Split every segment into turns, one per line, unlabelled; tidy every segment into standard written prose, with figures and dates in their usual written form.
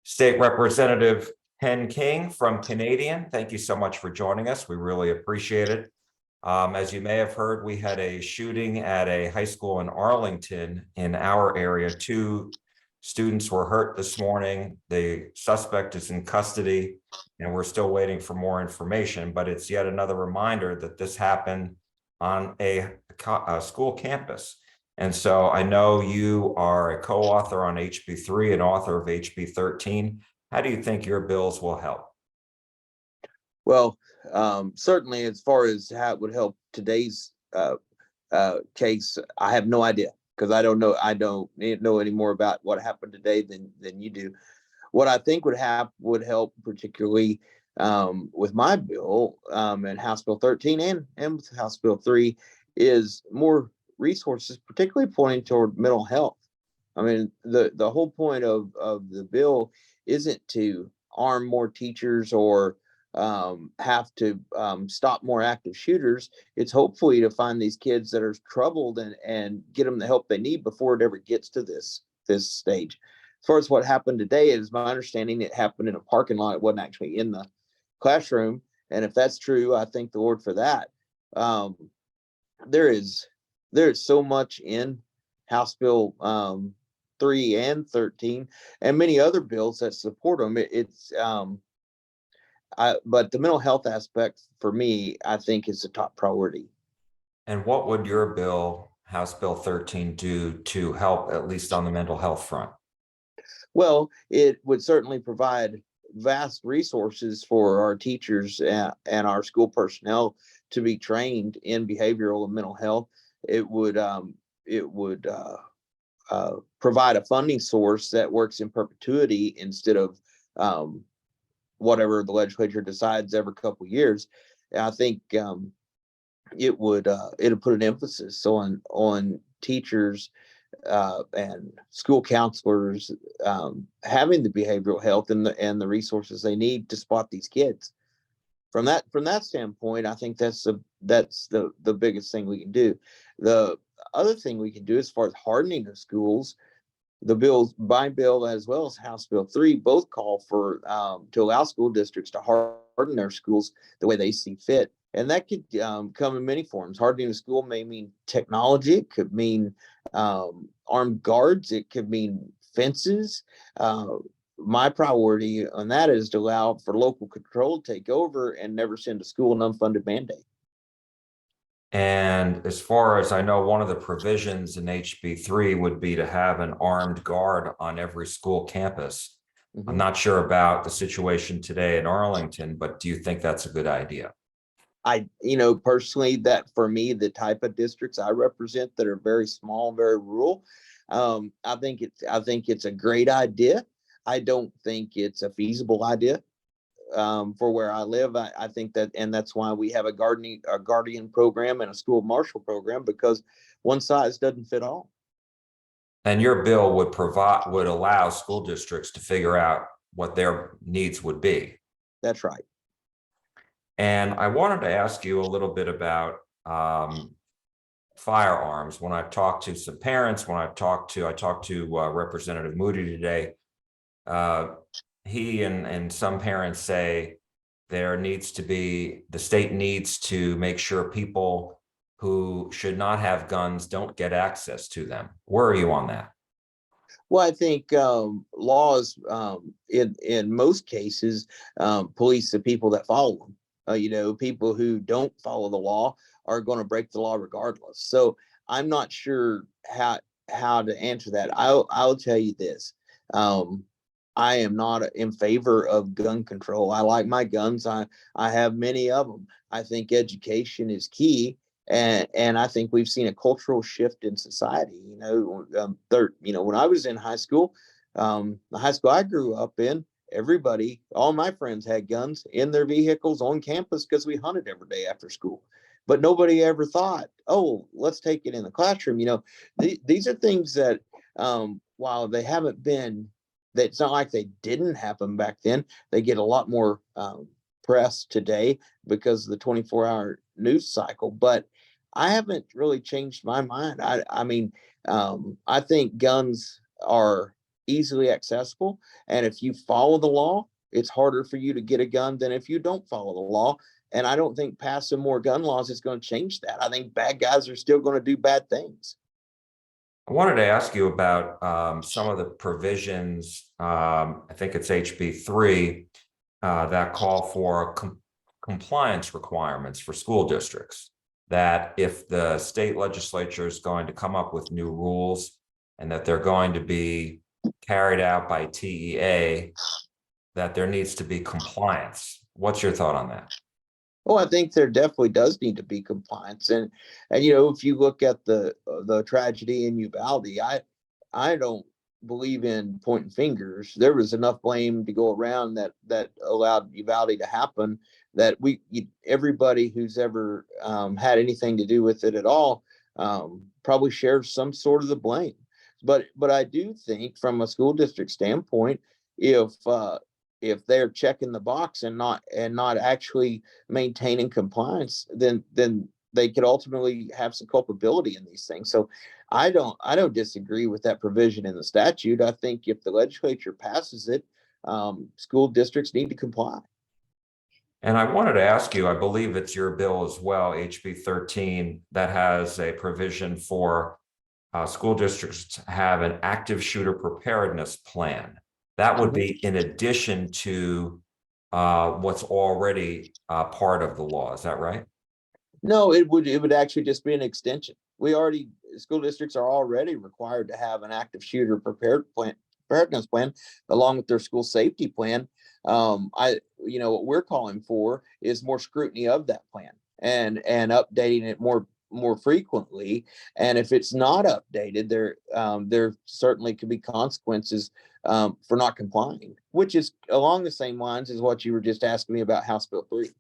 State Representative Ken King from Canadian, thank you so much for joining us. We really appreciate it. As you may have heard, we had a shooting at a high school in Arlington in our area. 2 students were hurt this morning. The suspect is in custody, and we're still waiting for more information, but it's yet another reminder that this happened on a school campus. And so I know you are a co-author on HB3 and author of HB13. How do you think your bills will help?
Well, certainly as far as how it would help today's case, I have no idea because I don't know. I don't know any more about what happened today than you do. What I think would help particularly with my bill and House Bill 13 and with House Bill 3 is more resources, particularly pointing toward mental health. I mean, the whole point of the bill isn't to arm more teachers or have to stop more active shooters. It's hopefully to find these kids that are troubled and get them the help they need before it ever gets to this stage. As far as what happened today, it is my understanding it happened in a parking lot. It wasn't actually in the classroom. And if that's true, I thank the Lord for that. There is so much in House Bill 3 and 13 and many other bills that support them. But the mental health aspect for me, I think, is the top priority.
And what would your bill, House Bill 13, do to help, at least on the mental health front?
Well, it would certainly provide vast resources for our teachers and our school personnel to be trained in behavioral and mental health. It would provide a funding source that works in perpetuity instead of whatever the legislature decides every couple of years. And I think it'll put an emphasis on teachers and school counselors having the behavioral health and the resources they need to spot these kids. From that standpoint, I think that's the biggest thing we can do. The other thing we can do as far as hardening of schools, the bills, my bill as well as House Bill 3, both call for to allow school districts to harden their schools the way they see fit. And that could come in many forms. Hardening a school may mean technology. It could mean armed guards. It could mean fences. My priority on that is to allow for local control to take over and never send a school an unfunded mandate.
And as far as I know, one of the provisions in HB3 would be to have an armed guard on every school campus. Mm-hmm. I'm not sure about the situation today in Arlington, but do you think that's a good idea?
Personally, that for me, the type of districts I represent that are very small, very rural, I think it's a great idea. I don't think it's a feasible idea for where I live. I think that, and that's why we have a guardian program and a school marshal program, because one size doesn't fit all.
And your bill would allow school districts to figure out what their needs would be.
That's right.
And I wanted to ask you a little bit about firearms. When I've talked to some parents, I talked to Representative Moody today, he and some parents say the state needs to make sure people who should not have guns don't get access to them. Where are you on that?
Well, I think laws in most cases police the people that follow them. People who don't follow the law are going to break the law regardless. So I'm not sure how to answer that. I'll tell you this. I am not in favor of gun control. I like my guns. I have many of them. I think education is key. And I think we've seen a cultural shift in society. When I was in high school, the high school I grew up in, all my friends had guns in their vehicles on campus because we hunted every day after school. But nobody ever thought, oh, let's take it in the classroom. These are things that, while they haven't been, it's not like they didn't happen back then. They get a lot more press today because of the 24-hour news cycle. But I haven't really changed my mind. I think guns are easily accessible. And if you follow the law, it's harder for you to get a gun than if you don't follow the law. And I don't think passing more gun laws is going to change that. I think bad guys are still going to do bad things.
I wanted to ask you about some of the provisions. I think it's HB3 that call for compliance requirements for school districts. That if the state legislature is going to come up with new rules and that they're going to be carried out by TEA, that there needs to be compliance. What's your thought on that?
Well, I think there definitely does need to be compliance, and if you look at the tragedy in Uvalde, I don't believe in pointing fingers. There was enough blame to go around that allowed Uvalde to happen. That everybody who's ever had anything to do with it at all probably shares some sort of the blame. But I do think from a school district standpoint, if they're checking the box and not actually maintaining compliance, then they could ultimately have some culpability in these things. So I don't disagree with that provision in the statute. I think if the legislature passes it, school districts need to comply.
And I wanted to ask you, I believe it's your bill as well, HB 13, that has a provision for school districts to have an active shooter preparedness plan. That would be in addition to what's already part of the law. Is that right?
No, it would actually just be an extension. School districts are already required to have an active shooter preparedness plan along with their school safety plan. What we're calling for is more scrutiny of that plan and updating it more frequently. And if it's not updated, there certainly could be consequences for not complying, which is along the same lines as what you were just asking me about House Bill 3.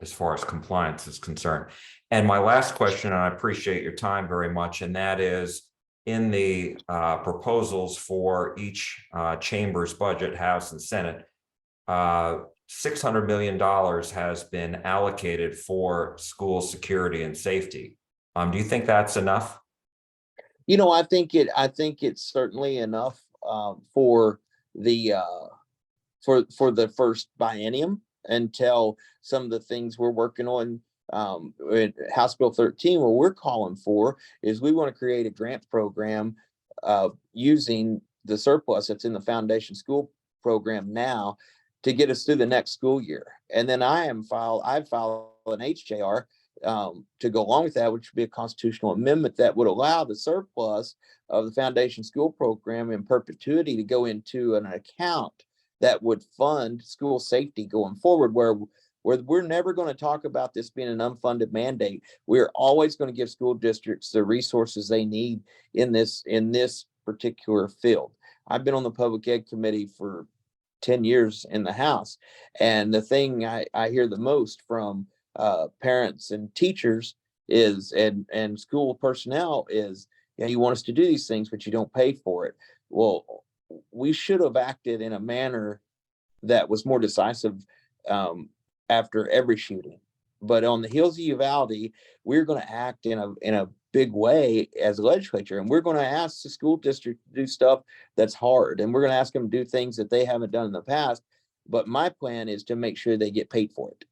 As far as compliance is concerned. And my last question, and I appreciate your time very much, and that is in the proposals for each chamber's budget, House and Senate, $600 million has been allocated for school security and safety. Do you think that's enough?
I think it's certainly enough for the for the first biennium until some of the things we're working on in House Bill 13. What we're calling for is we want to create a grant program using the surplus that's in the foundation school program now to get us through the next school year. And then I've filed an HJR to go along with that, which would be a constitutional amendment that would allow the surplus of the foundation school program in perpetuity to go into an account that would fund school safety going forward, where we're never going to talk about this being an unfunded mandate. We're always going to give school districts the resources they need in this particular field. I've been on the public ed committee for 10 years in the House, and the thing I hear the most from parents and teachers and school personnel is, you want us to do these things, but you don't pay for it. Well, we should have acted in a manner that was more decisive after every shooting. But on the heels of Uvalde, we're going to act in a big way as a legislature, and we're going to ask the school district to do stuff that's hard, and we're going to ask them to do things that they haven't done in the past. But my plan is to make sure they get paid for it.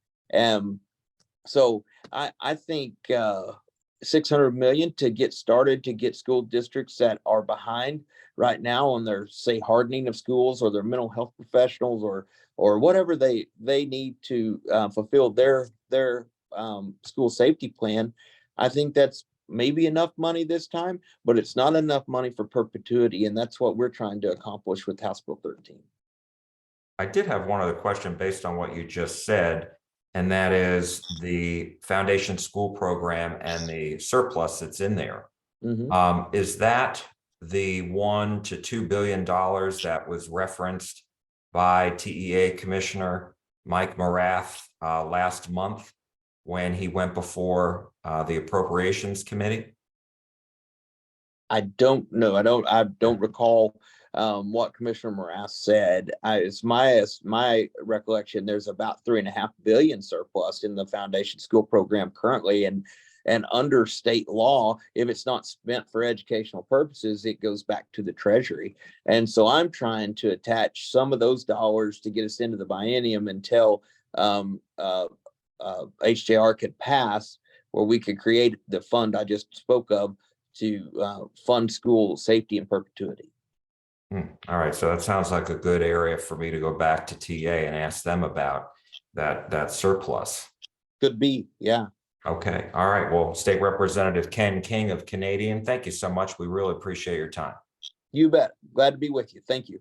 So I think 600 million to get started, to get school districts that are behind right now on their, say, hardening of schools or their mental health professionals or whatever they need to fulfill their school safety plan. I think that's maybe enough money this time, but it's not enough money for perpetuity, and that's what we're trying to accomplish with House Bill 13.
I did have one other question based on what you just said, and that is the foundation school program and the surplus that's in there. Is that the $1 to $2 billion that was referenced by TEA Commissioner Mike Morath last month when he went before the Appropriations Committee?
I don't know. I don't recall what Commissioner Morath said. It's my recollection. There's about $3.5 billion surplus in the foundation school program currently, and And under state law, if it's not spent for educational purposes, it goes back to the Treasury. And so I'm trying to attach some of those dollars to get us into the biennium until HJR could pass, where we could create the fund I just spoke of to fund school safety in perpetuity.
All right, so that sounds like a good area for me to go back to TA and ask them about that surplus.
Could be, yeah.
Okay, all right. Well, State Representative Ken King of Canadian, thank you so much. We really appreciate your time.
You bet. Glad to be with you. Thank you.